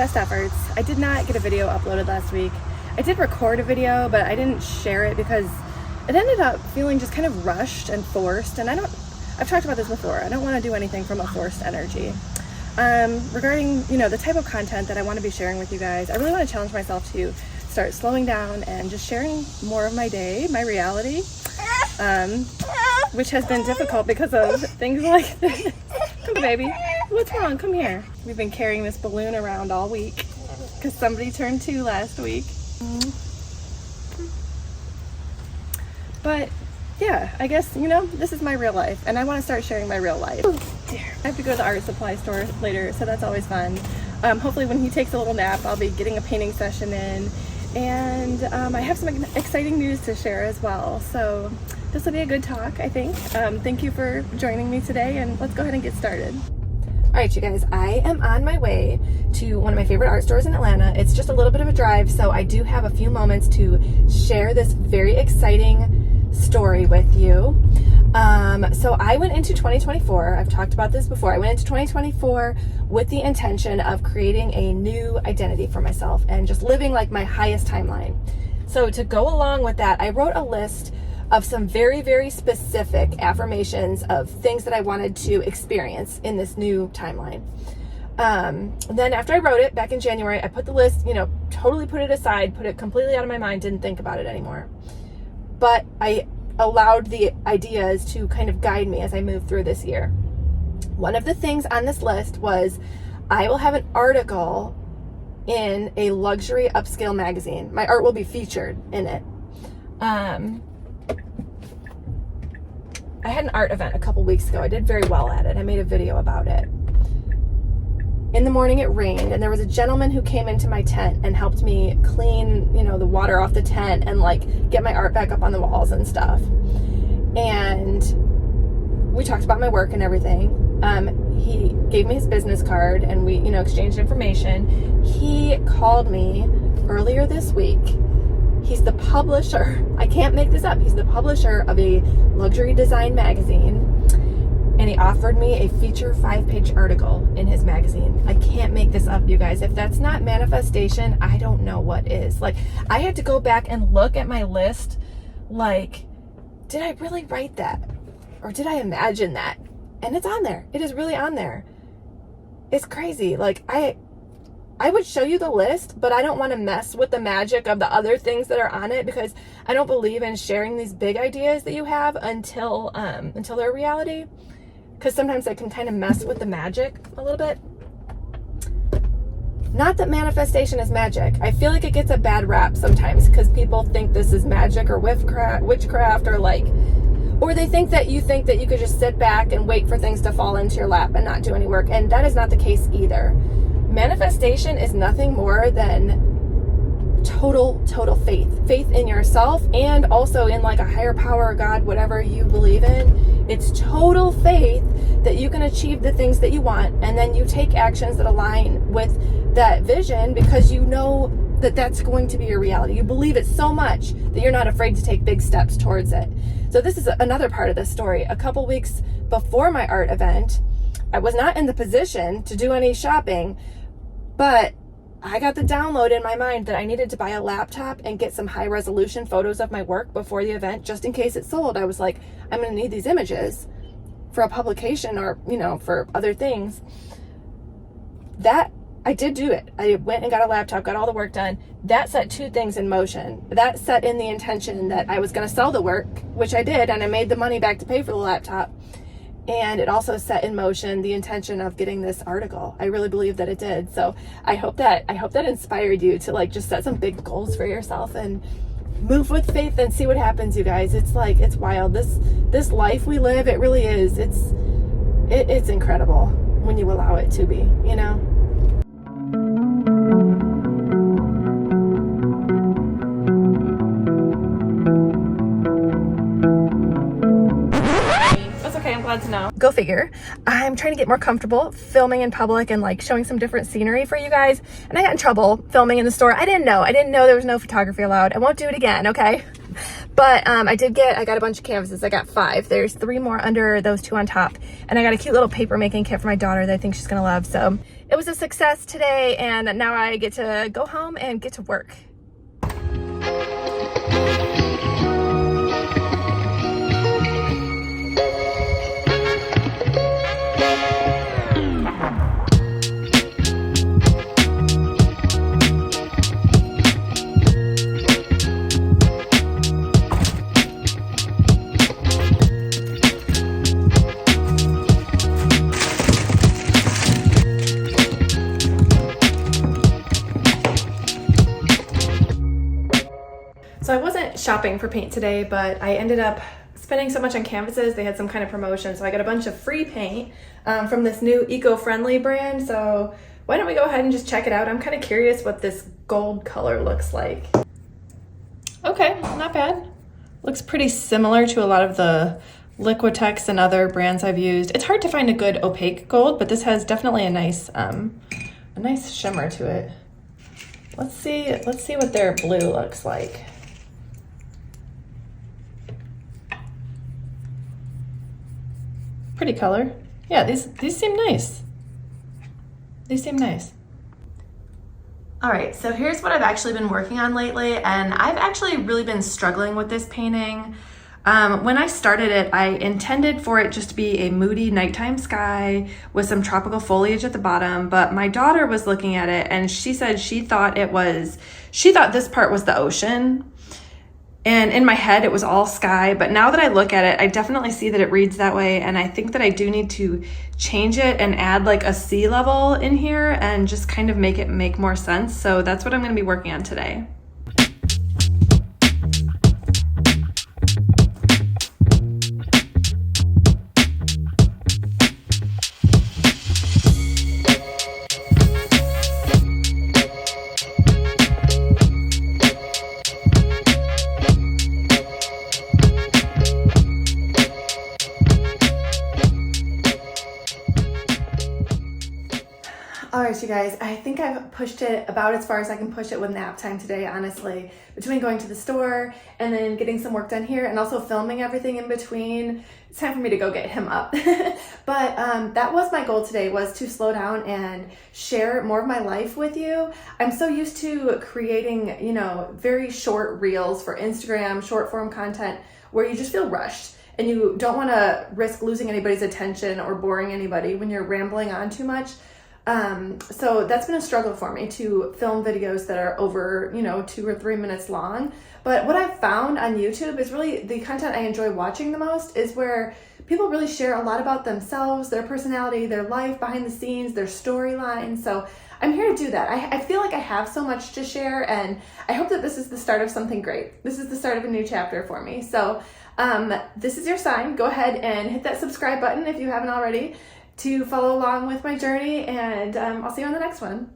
best efforts. I did not get a video uploaded last week. I did record a video, but I didn't share it because it ended up feeling just kind of rushed and forced, and I've talked about this before. I don't want to do anything from a forced energy. Regarding, the type of content that I want to be sharing with you guys, I really want to challenge myself to start slowing down and just sharing more of my day, my reality, which has been difficult because of things like this. Come on, baby. What's wrong? Come here. We've been carrying this balloon around all week because somebody turned 2 last week. But yeah, I guess, this is my real life, and I want to start sharing my real life. Oh, dear. I have to go to the art supply store later, so that's always fun. Hopefully when he takes a little nap, I'll be getting a painting session in, and I have some exciting news to share as well. So this will be a good talk, I think. Thank you for joining me today, and let's go ahead and get started. All right, you guys, I am on my way to one of my favorite art stores in Atlanta. It's just a little bit of a drive, so I do have a few moments to share this very exciting story with you. So I went into 2024, I've talked about this before, I went into 2024 with the intention of creating a new identity for myself and just living like my highest timeline. So to go along with that, I wrote a list of some very, very specific affirmations of things that I wanted to experience in this new timeline. Then after I wrote it back in January, I put the list, totally put it aside, put it completely out of my mind, didn't think about it anymore. But I allowed the ideas to kind of guide me as I moved through this year. One of the things on this list was I will have an article in a luxury upscale magazine. My art will be featured in it. I had an art event a couple weeks ago. I did very well at it. I made a video about it. In the morning it rained, and there was a gentleman who came into my tent and helped me clean, the water off the tent and get my art back up on the walls and stuff. And we talked about my work and everything. He gave me his business card and we, exchanged information. He called me earlier this week. He's the publisher. I can't make this up. He's the publisher of a luxury design magazine. And he offered me a feature 5-page article in his magazine. I can't make this up, you guys. If that's not manifestation, I don't know what is. I had to go back and look at my list. Did I really write that? Or did I imagine that? And it's on there. It is really on there. It's crazy. I would show you the list, but I don't want to mess with the magic of the other things that are on it because I don't believe in sharing these big ideas that you have until they're a reality. Because sometimes that can kind of mess with the magic a little bit. Not that manifestation is magic. I feel like it gets a bad rap sometimes because people think this is magic or witchcraft or they think that you could just sit back and wait for things to fall into your lap and not do any work. And that is not the case either. Manifestation is nothing more than total faith in yourself and also in a higher power, God, whatever you believe in. It's total faith that you can achieve the things that you want, and then you take actions that align with that vision because you know that that's going to be your reality. You believe it so much that you're not afraid to take big steps towards it. So this is another part of the story. A couple weeks before my art event, I was not in the position to do any shopping, but I got the download in my mind that I needed to buy a laptop and get some high resolution photos of my work before the event, just in case it sold. I was like, I'm going to need these images for a publication or, for other things. That, I did do it. I went and got a laptop, got all the work done. That set 2 things in motion. That set in the intention that I was going to sell the work, which I did, and I made the money back to pay for the laptop. And it also set in motion the intention of getting this article. I really believe that it did. So I hope that inspired you to just set some big goals for yourself and move with faith and see what happens, you guys. It's wild. This life we live, it really is. It's incredible when you allow it to be, To know. Go figure. I'm trying to get more comfortable filming in public and showing some different scenery for you guys. And I got in trouble filming in the store. I didn't know there was no photography allowed. I won't do it again, okay? But I got a bunch of canvases. I got 5. There's 3 more under those 2 on top. And I got a cute little paper making kit for my daughter that I think she's gonna love. So it was a success today, and now I get to go home and get to work. So I wasn't shopping for paint today, but I ended up spending so much on canvases. They had some kind of promotion, so I got a bunch of free paint from this new eco-friendly brand. So why don't we go ahead and just check it out? I'm kind of curious what this gold color looks like. Okay, not bad. Looks pretty similar to a lot of the Liquitex and other brands I've used. It's hard to find a good opaque gold, but this has definitely a nice shimmer to it. Let's see what their blue looks like. Pretty color. Yeah, these seem nice. These seem nice. All right, so here's what I've actually been working on lately, and I've actually really been struggling with this painting. When I started it, I intended for it just to be a moody nighttime sky with some tropical foliage at the bottom, but my daughter was looking at it and she said she thought this part was the ocean. And in my head, it was all sky, but now that I look at it, I definitely see that it reads that way, and I think that I do need to change it and add like a sea level in here and just kind of make it make more sense. So that's what I'm gonna be working on today. All right, you guys, I think I've pushed it about as far as I can push it with nap time today, honestly. Between going to the store and then getting some work done here and also filming everything in between, it's time for me to go get him up. But that was my goal today, was to slow down and share more of my life with you. I'm so used to creating, very short reels for Instagram, short form content where you just feel rushed. And you don't want to risk losing anybody's attention or boring anybody when you're rambling on too much. So that's been a struggle for me to film videos that are over, 2 or 3 minutes long. But what I've found on YouTube is really the content I enjoy watching the most is where people really share a lot about themselves, their personality, their life behind the scenes, their storyline. So I'm here to do that. I feel like I have so much to share, and I hope that this is the start of something great. This is the start of a new chapter for me. So this is your sign. Go ahead and hit that subscribe button if you haven't already to follow along with my journey, and I'll see you on the next one.